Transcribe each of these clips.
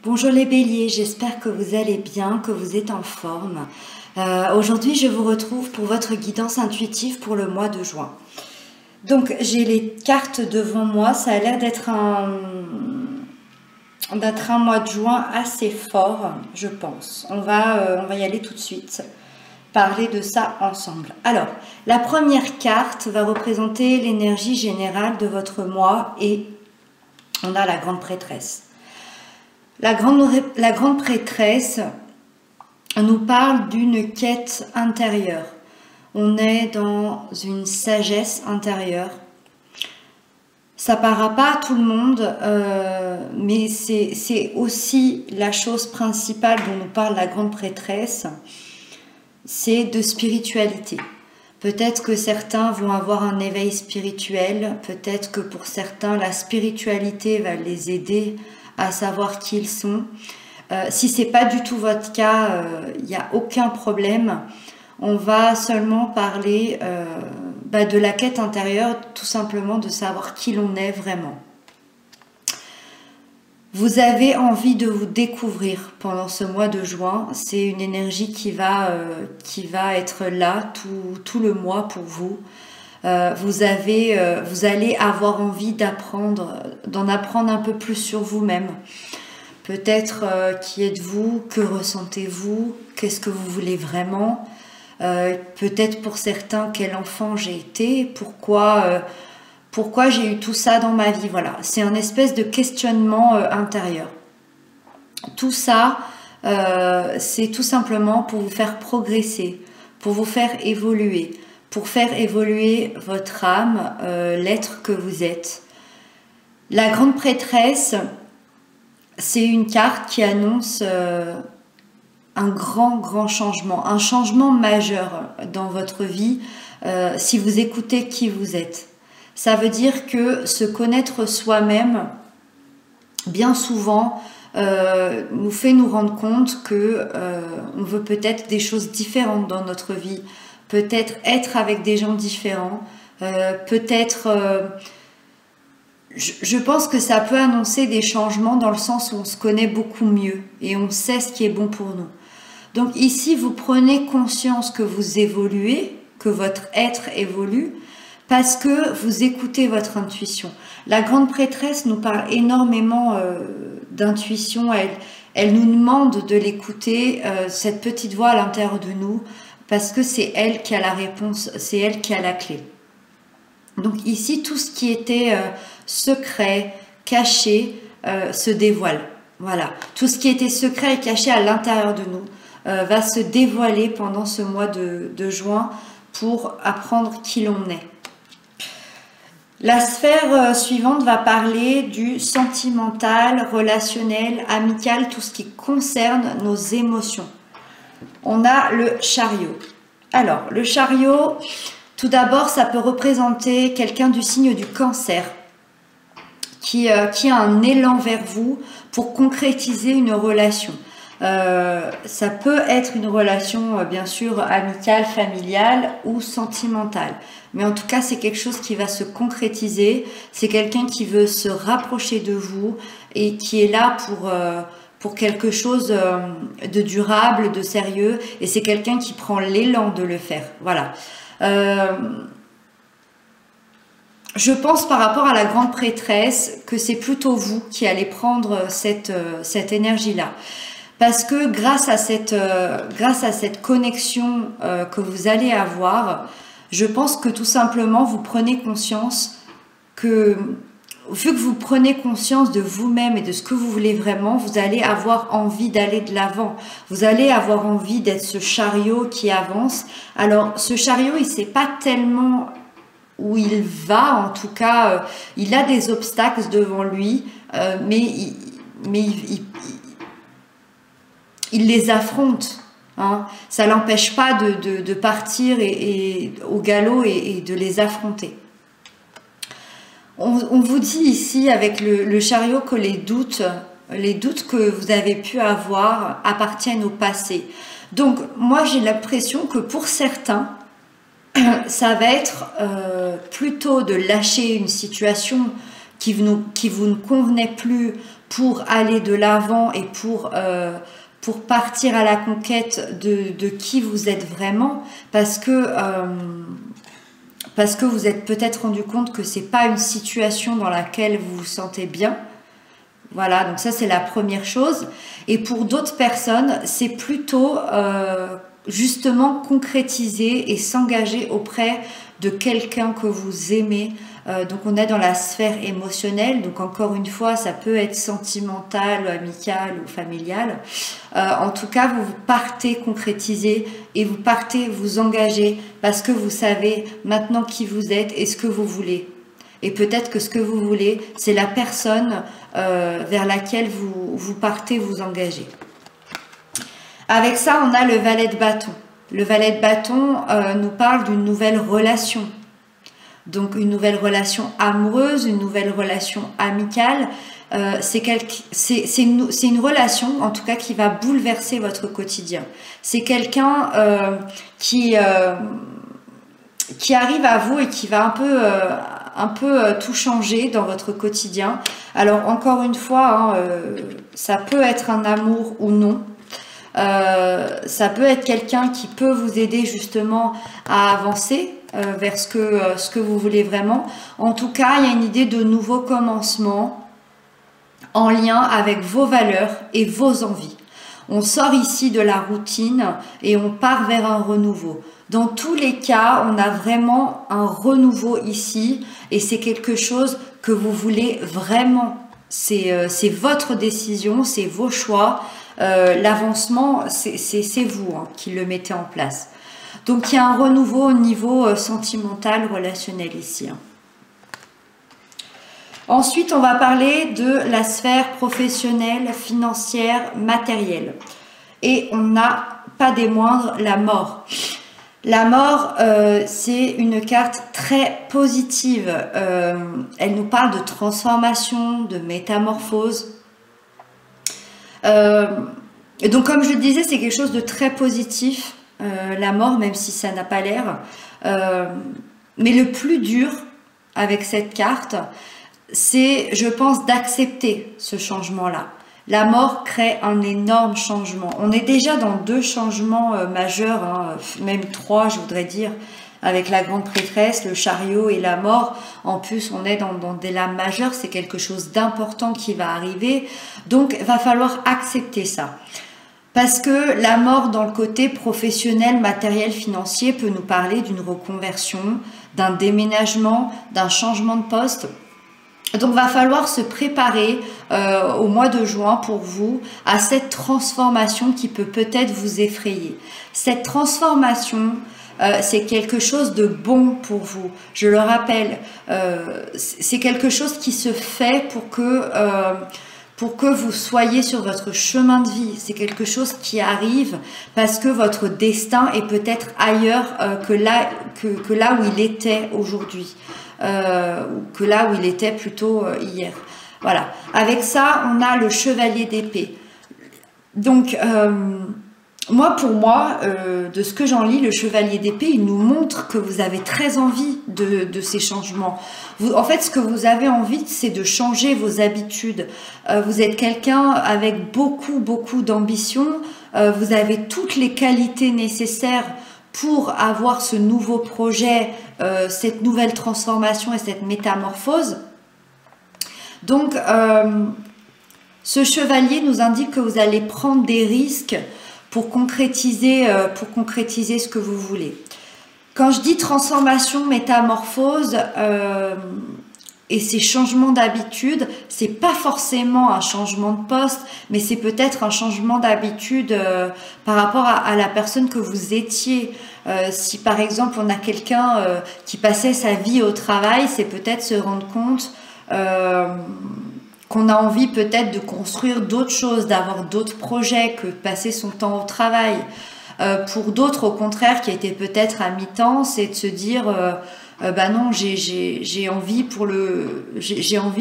Bonjour les béliers, j'espère que vous allez bien, que vous êtes en forme. Aujourd'hui, je vous retrouve pour votre guidance intuitive pour le mois de juin. Donc, j'ai les cartes devant moi, ça a l'air d'être un mois de juin assez fort, je pense. On va y aller tout de suite, parler de ça ensemble. Alors, la première carte va représenter l'énergie générale de votre mois et on a la grande prêtresse. La grande prêtresse nous parle d'une quête intérieure. On est dans une sagesse intérieure. Ça ne parlera pas à tout le monde, mais c'est aussi la chose principale dont nous parle la grande prêtresse, c'est de spiritualité. Peut-être que certains vont avoir un éveil spirituel, peut-être que pour certains, la spiritualité va les aider à savoir qui ils sont. Si ce n'est pas du tout votre cas, il n'y a aucun problème. On va seulement parler de la quête intérieure, tout simplement de savoir qui l'on est vraiment. Vous avez envie de vous découvrir pendant ce mois de juin. C'est une énergie qui va être là tout le mois pour vous. Vous allez avoir envie d'en apprendre un peu plus sur vous-même. Peut-être qui êtes-vous, que ressentez-vous, qu'est-ce que vous voulez vraiment. Peut-être pour certains, quel enfant j'ai été, pourquoi j'ai eu tout ça dans ma vie. Voilà, c'est un espèce de questionnement intérieur. Tout ça, c'est tout simplement pour vous faire progresser, pour vous faire évoluer, pour faire évoluer votre âme, l'être que vous êtes. La grande prêtresse, c'est une carte qui annonce un grand changement, un changement majeur dans votre vie si vous écoutez qui vous êtes. Ça veut dire que se connaître soi-même, bien souvent, nous fait nous rendre compte que on veut peut-être des choses différentes dans notre vie, peut-être être avec des gens différents, je pense que ça peut annoncer des changements dans le sens où on se connaît beaucoup mieux et on sait ce qui est bon pour nous. Donc ici, vous prenez conscience que vous évoluez, que votre être évolue, parce que vous écoutez votre intuition. La grande prêtresse nous parle énormément d'intuition. Elle nous demande de l'écouter, cette petite voix à l'intérieur de nous, parce que c'est elle qui a la réponse, c'est elle qui a la clé. Donc ici, tout ce qui était secret, caché, se dévoile. Voilà, tout ce qui était secret et caché à l'intérieur de nous va se dévoiler pendant ce mois de juin pour apprendre qui l'on est. La sphère suivante va parler du sentimental, relationnel, amical, tout ce qui concerne nos émotions. On a le chariot. Alors, le chariot, tout d'abord, ça peut représenter quelqu'un du signe du cancer qui a un élan vers vous pour concrétiser une relation. Ça peut être une relation, bien sûr, amicale, familiale ou sentimentale. Mais en tout cas, c'est quelque chose qui va se concrétiser. C'est quelqu'un qui veut se rapprocher de vous et qui est là pour quelque chose de durable, de sérieux. Et c'est quelqu'un qui prend l'élan de le faire. Voilà. Je pense par rapport à la grande prêtresse que c'est plutôt vous qui allez prendre cette énergie-là. Parce que grâce à cette connexion que vous allez avoir, je pense que tout simplement vous prenez conscience que, vu que vous prenez conscience de vous-même et de ce que vous voulez vraiment, vous allez avoir envie d'aller de l'avant. Vous allez avoir envie d'être ce chariot qui avance. Alors ce chariot, il ne sait pas tellement où il va, en tout cas, il a des obstacles devant lui, mais il les affronte. Hein. Ça ne l'empêche pas de partir au galop et de les affronter. On vous dit ici avec le chariot que les doutes que vous avez pu avoir appartiennent au passé. Donc moi j'ai l'impression que pour certains, ça va être plutôt de lâcher une situation qui vous ne convenait plus pour aller de l'avant et pour partir à la conquête de qui vous êtes vraiment, parce que vous êtes peut-être rendu compte que c'est pas une situation dans laquelle vous vous sentez bien. Voilà, donc ça c'est la première chose. Et pour d'autres personnes, c'est plutôt justement concrétiser et s'engager auprès de quelqu'un que vous aimez. Donc on est dans la sphère émotionnelle, donc encore une fois ça peut être sentimental, amical ou familial. En tout cas vous partez concrétiser et vous partez vous engager parce que vous savez maintenant qui vous êtes et ce que vous voulez. Et peut-être que ce que vous voulez, c'est la personne vers laquelle vous partez vous engager. Avec ça, on a le valet de bâton. Le valet de bâton nous parle d'une nouvelle relation. Donc une nouvelle relation amoureuse, une nouvelle relation amicale. C'est une relation, en tout cas, qui va bouleverser votre quotidien. C'est quelqu'un qui arrive à vous et qui va un peu tout changer dans votre quotidien. Alors encore une fois, ça peut être un amour ou non. Ça peut être quelqu'un qui peut vous aider justement à avancer vers ce que vous voulez vraiment. En tout cas, il y a une idée de nouveau commencement en lien avec vos valeurs et vos envies. On sort ici de la routine et on part vers un renouveau. Dans tous les cas, on a vraiment un renouveau ici et c'est quelque chose que vous voulez vraiment. C'est votre décision, c'est vos choix. L'avancement, c'est vous qui le mettez en place. Donc il y a un renouveau au niveau sentimental, relationnel ici. Ensuite, on va parler de la sphère professionnelle, financière, matérielle. Et on n'a pas des moindres, la mort. La mort, c'est une carte très positive. Elle nous parle de transformation, de métamorphose. Et donc, comme je le disais, c'est quelque chose de très positif, la mort, même si ça n'a pas l'air. Mais le plus dur avec cette carte, c'est, je pense, d'accepter ce changement-là. La mort crée un énorme changement. On est déjà dans 2 changements majeurs, même 3, je voudrais dire, avec la grande prêtresse, le chariot et la mort. En plus, on est dans des lames majeures, c'est quelque chose d'important qui va arriver. Donc, il va falloir accepter ça. Parce que la mort dans le côté professionnel, matériel, financier peut nous parler d'une reconversion, d'un déménagement, d'un changement de poste. Donc, il va falloir se préparer au mois de juin pour vous à cette transformation qui peut peut-être vous effrayer. Cette transformation, c'est quelque chose de bon pour vous. Je le rappelle, c'est quelque chose qui se fait pour que vous soyez sur votre chemin de vie. C'est quelque chose qui arrive parce que votre destin est peut-être ailleurs que là où il était aujourd'hui. Ou que là où il était plutôt hier. Voilà. Avec ça, on a le chevalier d'épée. Donc, pour moi, de ce que j'en lis, le chevalier d'épée, il nous montre que vous avez très envie de ces changements. En fait, ce que vous avez envie, c'est de changer vos habitudes. Vous êtes quelqu'un avec beaucoup, beaucoup d'ambition. Vous avez toutes les qualités nécessaires pour avoir ce nouveau projet, cette nouvelle transformation et cette métamorphose. Donc, ce chevalier nous indique que vous allez prendre des risques pour concrétiser ce que vous voulez. Quand je dis transformation, métamorphose et ces changements d'habitude, c'est pas forcément un changement de poste, mais c'est peut-être un changement d'habitude par rapport à la personne que vous étiez. Si par exemple on a quelqu'un qui passait sa vie au travail, c'est peut-être se rendre compte qu'on a envie peut-être de construire d'autres choses, d'avoir d'autres projets que de passer son temps au travail. Pour d'autres, au contraire, qui étaient peut-être à mi-temps, c'est de se dire non, j'ai envie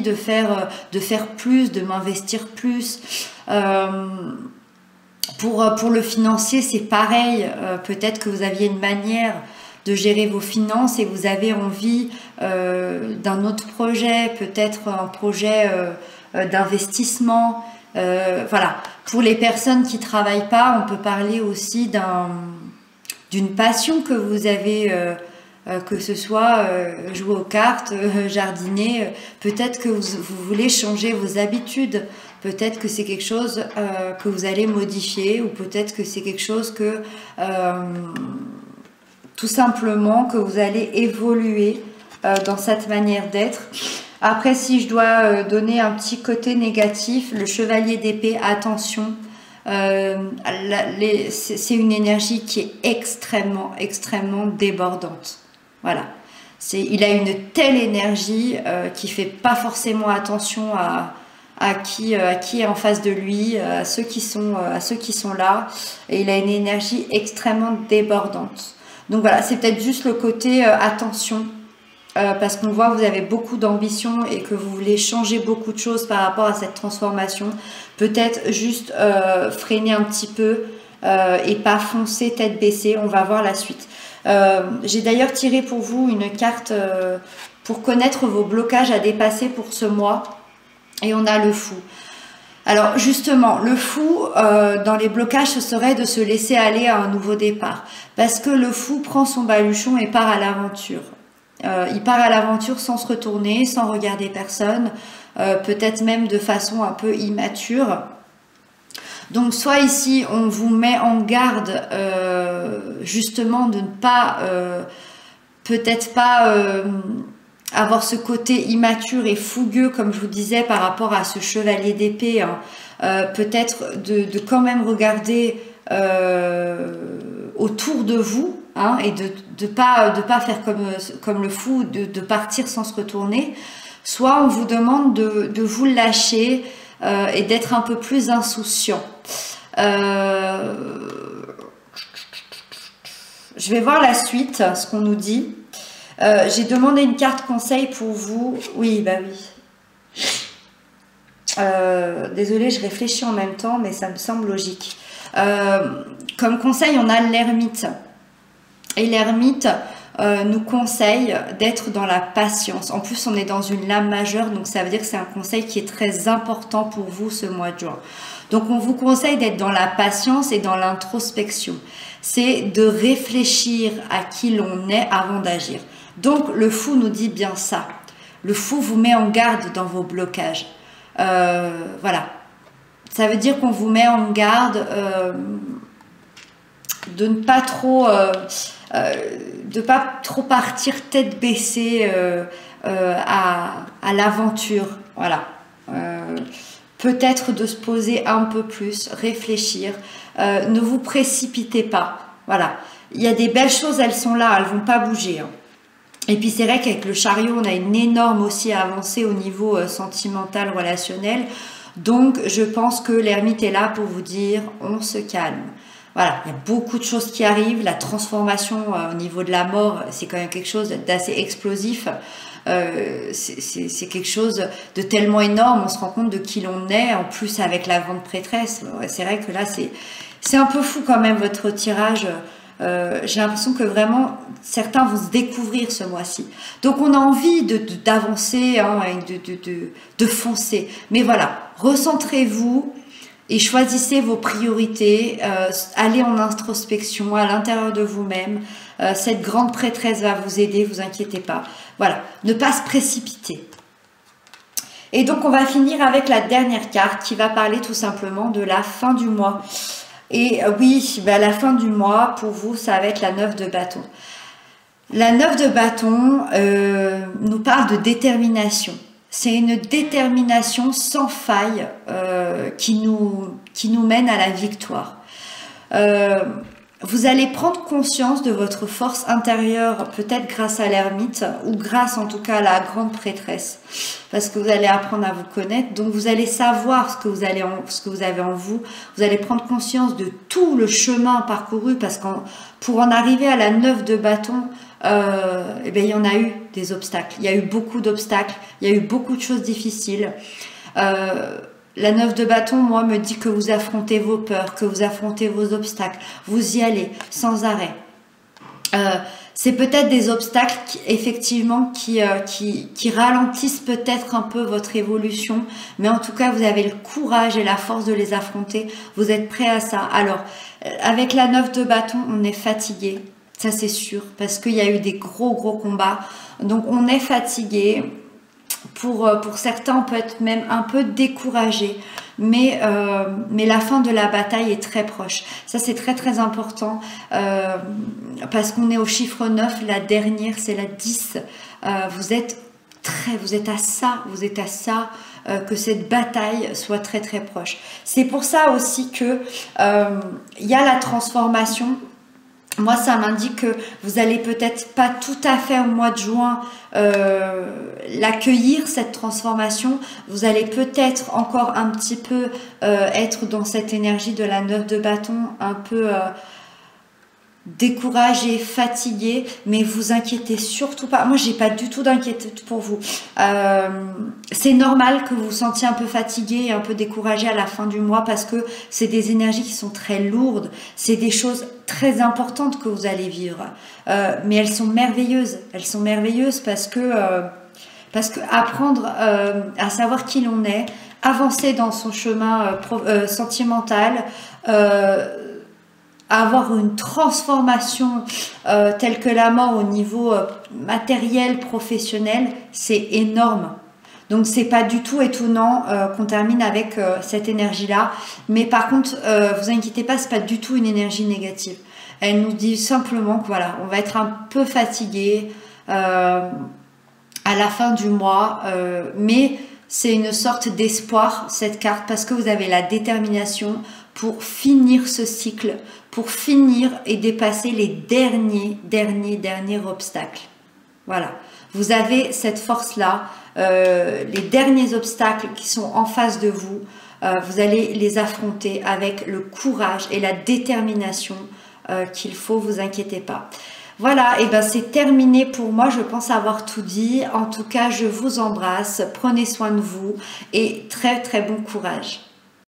de faire plus, de m'investir plus. Pour le financier, c'est pareil. Peut-être que vous aviez une manière de gérer vos finances et vous avez envie d'un autre projet, peut-être un projet d'investissement. Voilà. Pour les personnes qui travaillent pas, on peut parler aussi d'une passion que vous avez, que ce soit jouer aux cartes, jardiner. Peut-être que vous voulez changer vos habitudes. Peut-être que c'est quelque chose que vous allez modifier, ou peut-être que c'est quelque chose que tout simplement que vous allez évoluer dans cette manière d'être. Après, si je dois donner un petit côté négatif, le chevalier d'épée, attention, c'est une énergie qui est extrêmement, extrêmement débordante. Voilà. Il a une telle énergie qui fait pas forcément attention à qui est en face de lui, à ceux qui sont là. Et il a une énergie extrêmement débordante. Donc voilà, c'est peut-être juste le côté attention. Parce qu'on voit que vous avez beaucoup d'ambition et que vous voulez changer beaucoup de choses par rapport à cette transformation. Peut-être juste freiner un petit peu et pas foncer tête baissée. On va voir la suite. J'ai d'ailleurs tiré pour vous une carte pour connaître vos blocages à dépasser pour ce mois. Et on a le fou. Alors justement, le fou dans les blocages, ce serait de se laisser aller à un nouveau départ. Parce que le fou prend son baluchon et part à l'aventure. Il part à l'aventure sans se retourner, sans regarder personne, peut-être même de façon un peu immature. Donc soit ici on vous met en garde justement de ne pas, peut-être pas avoir ce côté immature et fougueux comme je vous disais par rapport à ce chevalier d'épée, hein. Peut-être de quand même regarder autour de vous. Hein, et de pas faire comme le fou, de partir sans se retourner. Soit on vous demande de vous lâcher et d'être un peu plus insouciant. Je vais voir la suite, ce qu'on nous dit. J'ai demandé une carte conseil pour vous. Oui, bah oui. Désolée, je réfléchis en même temps, mais ça me semble logique. Comme conseil, on a l'ermite. Et l'ermite nous conseille d'être dans la patience. En plus, on est dans une lame majeure, donc ça veut dire que c'est un conseil qui est très important pour vous ce mois de juin. Donc, on vous conseille d'être dans la patience et dans l'introspection. C'est de réfléchir à qui l'on est avant d'agir. Donc, le fou nous dit bien ça. Le fou vous met en garde dans vos blocages. Voilà. Ça veut dire qu'on vous met en garde de ne pas trop... de pas trop partir tête baissée à l'aventure, voilà. Peut-être de se poser un peu plus, réfléchir, ne vous précipitez pas, voilà. Il y a des belles choses, elles sont là, elles vont pas bouger, hein. Et puis c'est vrai qu'avec le chariot, on a une énorme aussi avancée au niveau sentimental, relationnel. Donc je pense que l'ermite est là pour vous dire, on se calme. Voilà, il y a beaucoup de choses qui arrivent. La transformation au niveau de la mort, c'est quand même quelque chose d'assez explosif. C'est quelque chose de tellement énorme. On se rend compte de qui l'on est. En plus, avec la grande prêtresse, c'est vrai que là, c'est un peu fou quand même votre tirage. J'ai l'impression que vraiment certains vont se découvrir ce mois-ci. Donc on a envie d'avancer, hein, et de foncer. Mais voilà, recentrez-vous. Et choisissez vos priorités, allez en introspection à l'intérieur de vous-même. Cette grande prêtresse va vous aider, vous inquiétez pas. Voilà, ne pas se précipiter. Et donc on va finir avec la dernière carte qui va parler tout simplement de la fin du mois. Et oui, ben, la fin du mois, pour vous, ça va être la 9 de bâton. La 9 de bâton nous parle de détermination. C'est une détermination sans faille qui nous mène à la victoire. Vous allez prendre conscience de votre force intérieure, peut-être grâce à l'ermite ou grâce en tout cas à la grande prêtresse, parce que vous allez apprendre à vous connaître. Donc vous allez savoir ce que vous avez en vous. Vous allez prendre conscience de tout le chemin parcouru, parce que pour en arriver à la 9 de bâton, eh bien, il y en a eu des obstacles. Il y a eu beaucoup d'obstacles. Il y a eu beaucoup de choses difficiles. La 9 de bâton, moi, me dit que vous affrontez vos peurs, que vous affrontez vos obstacles. Vous y allez sans arrêt. C'est peut-être des obstacles effectivement qui ralentissent peut-être un peu votre évolution, mais en tout cas vous avez le courage et la force de les affronter, vous êtes prêt à ça. Alors avec la 9 de bâton, on est fatigué, ça c'est sûr, parce qu'il y a eu des gros combats, donc on est fatigué. Pour certains, on peut être même un peu découragé, mais la fin de la bataille est très proche. Ça, c'est très important, parce qu'on est au chiffre 9, la dernière, c'est la 10. Vous êtes à ça, que cette bataille soit très proche. C'est pour ça aussi que il y a la transformation. Moi, ça m'indique que vous allez peut-être pas tout à fait au mois de juin l'accueillir, cette transformation. Vous allez peut-être encore un petit peu être dans cette énergie de la 9 de bâton, un peu découragé, fatigué, mais vous inquiétez surtout pas. Moi, j'ai pas du tout d'inquiétude pour vous. C'est normal que vous vous sentiez un peu fatigué et un peu découragé à la fin du mois parce que c'est des énergies qui sont très lourdes. C'est des choses très importantes que vous allez vivre. Mais elles sont merveilleuses. Elles sont merveilleuses parce que apprendre à savoir qui l'on est, avancer dans son chemin sentimental, avoir une transformation telle que la mort au niveau matériel, professionnel, c'est énorme. Donc c'est pas du tout étonnant qu'on termine avec cette énergie-là. Mais par contre, vous inquiétez pas, c'est pas du tout une énergie négative. Elle nous dit simplement que voilà, on va être un peu fatigué à la fin du mois, mais c'est une sorte d'espoir cette carte parce que vous avez la détermination pour finir ce cycle, pour finir et dépasser les derniers obstacles. Voilà, vous avez cette force-là, les derniers obstacles qui sont en face de vous, vous allez les affronter avec le courage et la détermination qu'il faut, vous inquiétez pas. Voilà, et ben c'est terminé pour moi, je pense avoir tout dit. En tout cas, je vous embrasse, prenez soin de vous et très bon courage.